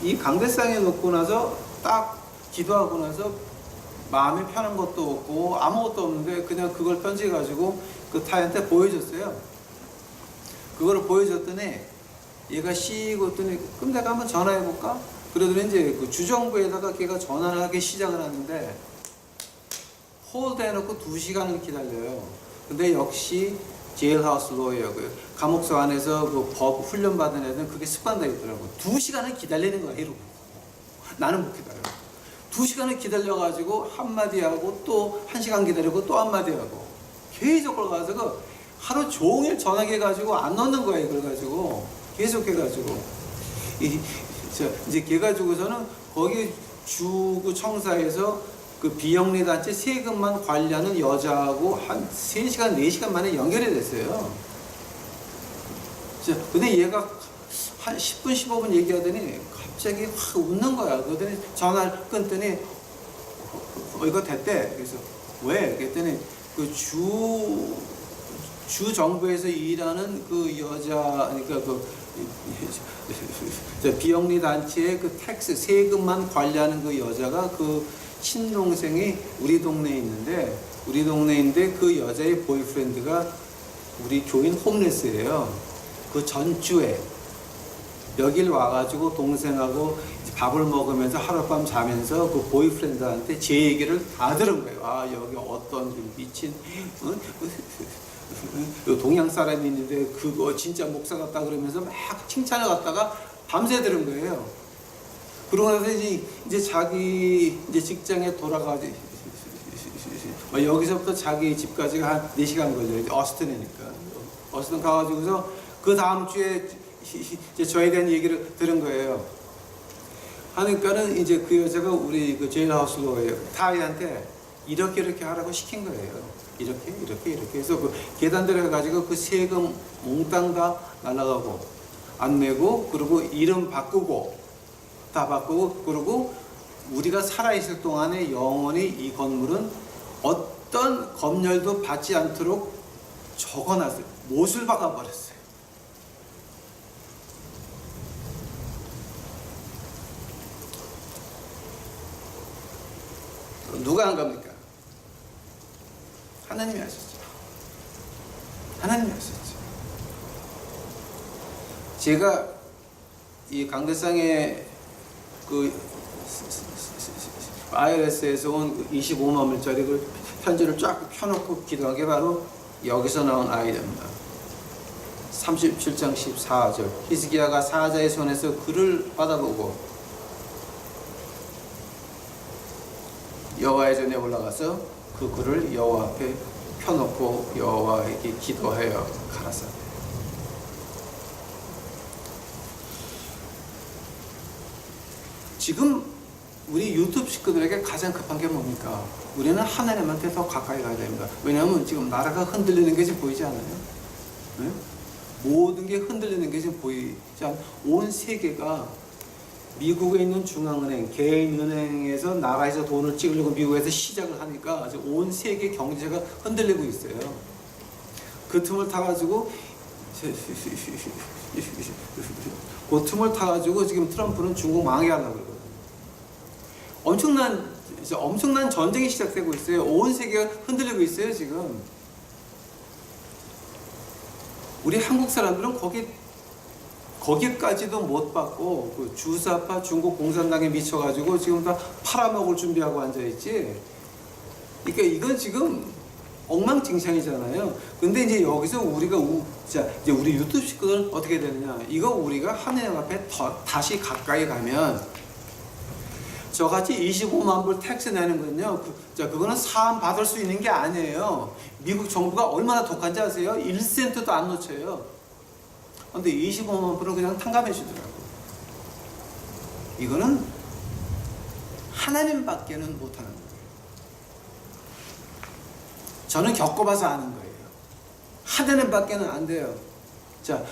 이 강대상에 놓고 나서 딱 기도하고 나서 마음이 편한 것도 없고 아무것도 없는데 그냥 그걸 편지해 가지고 그 타이한테 보여줬어요. 그거를 보여줬더니 얘가 씩 웃더니 그럼 내가 한번 전화해 볼까? 그러더니 이제 그 주정부에다가 걔가 전화를 하기 시작을 하는데 홀드 해놓고 2시간을 기다려요. 근데 역시 제일하우스 로이어, 그 감옥소 안에서 그 법 훈련 받은 애들은 그게 습관되어 있더라고. 2시간을 기다리는 거야, 이러고. 나는 못 기다려. 2시간을 기다려가지고 한마디 하고 또 1시간 기다리고 또 한마디 하고 계속 그걸 가지고 하루 종일 전화해가지고 안 넣는 거야, 이걸 가지고. 계속 해가지고. 이제 걔 가지고서는 거기 주구 청사에서 그 비영리 단체 세금만 관리하는 여자하고 한 3시간, 4시간 만에 연결이 됐어요. 근데 얘가 한 10분, 15분 얘기하더니 갑자기 확 웃는 거야. 그러더니 전화를 끊더니 이거 됐대. 그래서 왜? 그랬더니 그 주 정부에서 일하는 그 여자, 그러니까 비영리 단체의 그 텍스 세금만 관리하는 그 여자가 그 친동생이 우리 동네에 있는데 그 여자의 보이프렌드가 우리 교인 홈레스예요. 그 전주에 여길 와가지고 동생하고 밥을 먹으면서 하룻밤 자면서 그 보이프렌드한테 제 얘기를 다 들은 거예요. 아, 여기 어떤 그 미친 동양 사람이 있는데 그거 진짜 목사 같다 그러면서 막 칭찬을 갖다가 밤새 들은 거예요. 그러고 나서 이제 자기 이제 직장에 돌아가지. 여기서부터 자기 집까지가 한 4시간 걸려요. 어스틴이니까. 어스틴 가가지고서 그 다음 주에 이제 저에 대한 얘기를 들은 거예요. 하니까는 이제 그 여자가 우리 그 제일하우스 로에 타이한테 이렇게 하라고 시킨 거예요. 이렇게 해서 그 계단 들어가가지고 그 세금 몽땅 다 날라가고 안 내고 그리고 이름 바꾸고 다 바꾸고 그리고 우리가 살아있을 동안에 영원히 이 건물은 어떤 검열도 받지 않도록 적어놨어요. 못을 박아버렸어요. 누가 한 겁니까? 하나님이 하셨죠. 하나님이 하셨죠. 제가 이 강대상에 그 IRS에서 온 25만 불짜리 그 편지를 쫙 펴놓고 기도한 게 바로 여기서 나온 아이디어입니다. 37장 14절 히스기야가 사자의 손에서 글을 받아보고 여호와의 전에 올라가서 그 글을 여호와 앞에 펴놓고 여호와에게 기도하여 가라사대. 지금 우리 유튜브 식구들에게 가장 급한 게 뭡니까? 우리는 하나님한테 더 가까이 가야 됩니다. 왜냐하면 지금 나라가 흔들리는 게 지금 보이지 않아요? 네? 모든 게 흔들리는 게 지금 보이지 않아요? 온 세계가 미국에 있는 중앙은행, 개인은행에서 나라에서 돈을 찍으려고 미국에서 시작을 하니까 온 세계 경제가 흔들리고 있어요. 그 틈을 타가지고 그 틈을 타가지고 지금 트럼프는 중국 망하게 하려고 그러거든요. 엄청난 전쟁이 시작되고 있어요. 온 세계가 흔들리고 있어요, 지금. 우리 한국 사람들은 거기까지도 못 받고 그 주사파 중국 공산당에 미쳐가지고 지금 다 팔아먹을 준비하고 앉아있지. 그러니까 이건 지금 엉망진창이잖아요. 근데 이제 여기서 우리가 이제 우리 유튜브 식구들은 어떻게 되느냐? 이거 우리가 하나님 앞에 다시 가까이 가면 저같이 25만 불 텍스 내는 건요. 그거는 사안 받을 수 있는 게 아니에요. 미국 정부가 얼마나 독한지 아세요? 1센트도 안 놓쳐요. 근데 25만 불은 그냥 탕감해 주더라고. 이거는 하나님밖에는 못하는 거예요. 저는 겪어봐서 아는 거예요. 하나님밖에는 안 돼요. 자,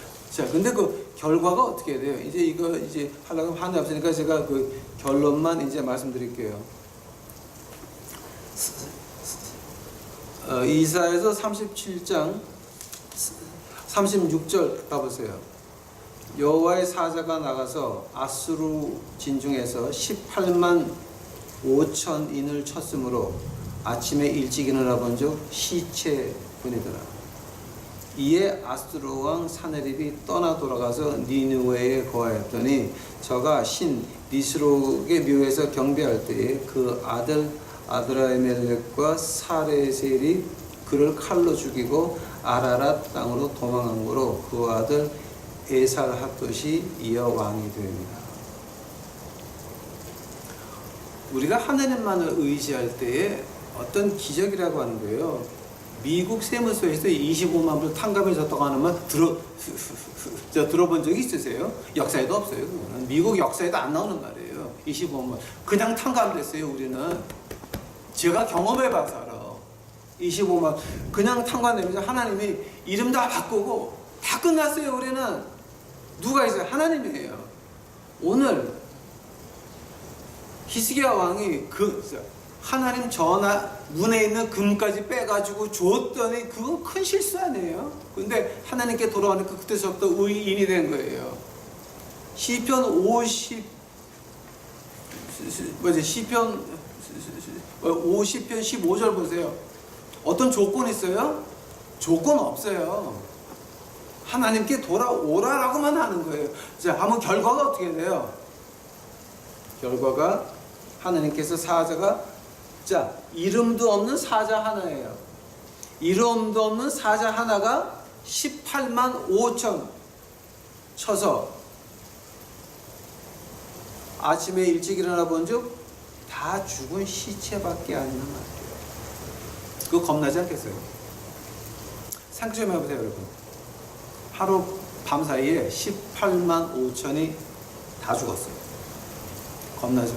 근데 그 결과가 어떻게 돼요? 이제 이거 이제 하려고 하는 없으니까 제가 그 결론만 이제 말씀드릴게요. 이사야서 37장 36절 가보세요. 여호와의 사자가 나가서 아수르 진중에서 18만 5천인을 쳤으므로 아침에 일찍 일어나 본즉 시체뿐이더라. 이에 아수르 왕 사네립이 떠나 돌아가서 니느웨에 거하였더니 저가 신 니스록의 묘에서 경배할 때에 그 아들 아드라멜렉과 사레셀이 그를 칼로 죽이고 아라랏 땅으로 도망한 거로 그 아들 에살핫롯이 이어 왕이 됩니다. 우리가 하나님만을 의지할 때에 어떤 기적이라고 하는 거예요. 미국 세무서에서 25만 불 탕감해 줬다고 하는 말 들어본 적이 있으세요? 역사에도 없어요. 그거는. 미국 역사에도 안 나오는 말이에요. 25만 그냥 탕감됐어요. 우리는 제가 경험해봐서 알아. 25만 그냥 탕감되면서 하나님이 이름 다 바꾸고 다 끝났어요. 우리는 누가 있어요? 하나님이에요. 오늘 히스기야 왕이 하나님 전하 문에 있는 금까지 빼가지고 줬더니 그건 큰 실수 아니에요? 근데 하나님께 돌아가니까 그때서부터 의인이 된 거예요. 시편 15절 보세요. 어떤 조건이 있어요? 조건 없어요. 하나님께 돌아오라라고만 하는 거예요. 자, 한번 결과가 어떻게 돼요? 결과가 하나님께서 사자가 이름도 없는 사자 하나예요. 이름도 없는 사자 하나가 18만 5천 쳐서 아침에 일찍 일어나 본즉 다 죽은 시체밖에 안 남았대요. 그거 겁나지 않겠어요? 생각 좀 해보세요, 여러분. 하루 밤 사이에 18만 5천이 다 죽었어요. 겁나죠?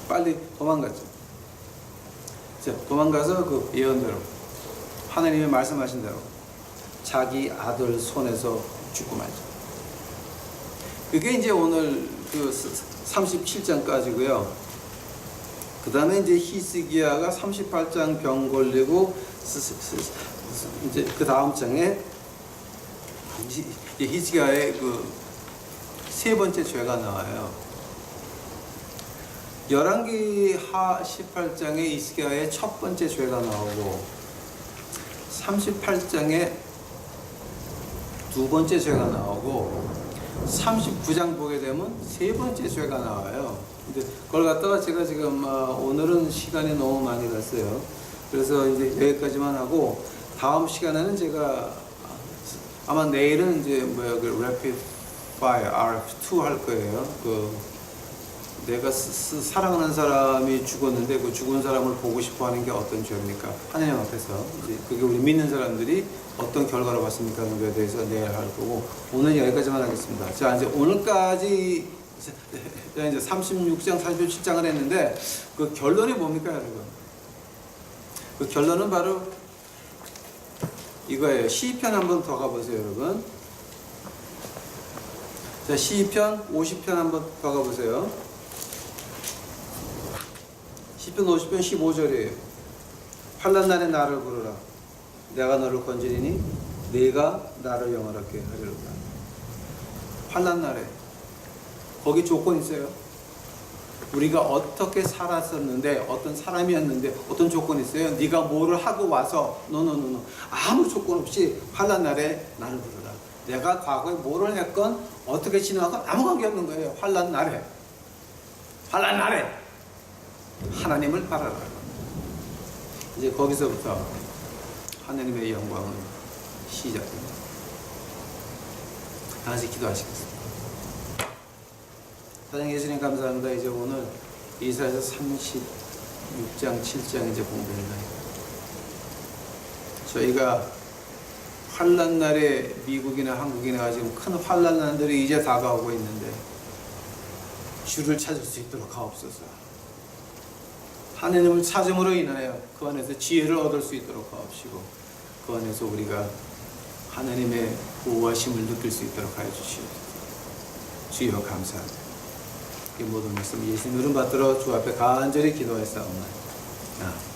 빨리 도망갔죠. 자, 도망가서 그 예언대로 하나님이 말씀하신 대로 자기 아들 손에서 죽고 말죠. 그게 이제 오늘 그 37장까지고요. 그 다음에 이제 히스기야가 38장 병 걸리고 이제 그 다음 장에 히스기야의 그 세 번째 죄가 나와요. 열왕기 하 18장에 히스기야의 첫 번째 죄가 나오고 38장에 두 번째 죄가 나오고 39장 보게 되면 세 번째 죄가 나와요. 근데 그걸 갖다가 제가 지금 오늘은 시간이 너무 많이 갔어요. 그래서 이제 여기까지만 하고 다음 시간에는 제가 아마 내일은 이제 그 Rapid Fire R2 할 거예요. 내가 사랑하는 사람이 죽었는데 그 죽은 사람을 보고 싶어 하는 게 어떤 죄입니까? 하나님 앞에서. 이제 그게 우리 믿는 사람들이 어떤 결과를 받습니까? 하는 거에 대해서 내일 할 거고, 오늘 여기까지만 하겠습니다. 자, 이제 오늘까지 이제 36장, 37장을 했는데, 그 결론이 뭡니까, 여러분? 그 결론은 바로 이거예요. 시편 한번 더 가보세요, 여러분. 자, 시편 50편 한번 더 가보세요. 시편 50편 15절이에요. 환난 날에 나를 부르라. 내가 너를 건지리니 네가 나를 영화롭게 하리로다. 환난 날에 거기 조건 있어요. 우리가 어떻게 살았었는데, 어떤 사람이었는데 어떤 조건이 있어요. 네가 뭐를 하고 와서 노노노노 아무 조건 없이 환난 날에 나를 부르라. 내가 과거에 뭐를 했건 어떻게 지나건 아무 관계 없는 거예요. 환난 날에 하나님을 바라라. 이제 거기서부터 하나님의 영광은 시작됩니다. 다시 기도하시겠습니다. 사랑 예수님 감사합니다. 이제 오늘 이사야서 36장 7장 이제 공부합니다. 저희가 환난 날에 미국이나 한국이나 지금 큰 환난 날들이 이제 다가오고 있는데 주를 찾을 수 있도록 하옵소서. 하나님을 찾음으로 인하여 그 안에서 지혜를 얻을 수 있도록 하옵시고 그 안에서 우리가 하나님의 보호하심을 느낄 수 있도록 하여 주시옵소서. 주여 감사합니다. 이 모든 말씀 예수님 이름 받들어 주 앞에 간절히 기도하였사옵나이다.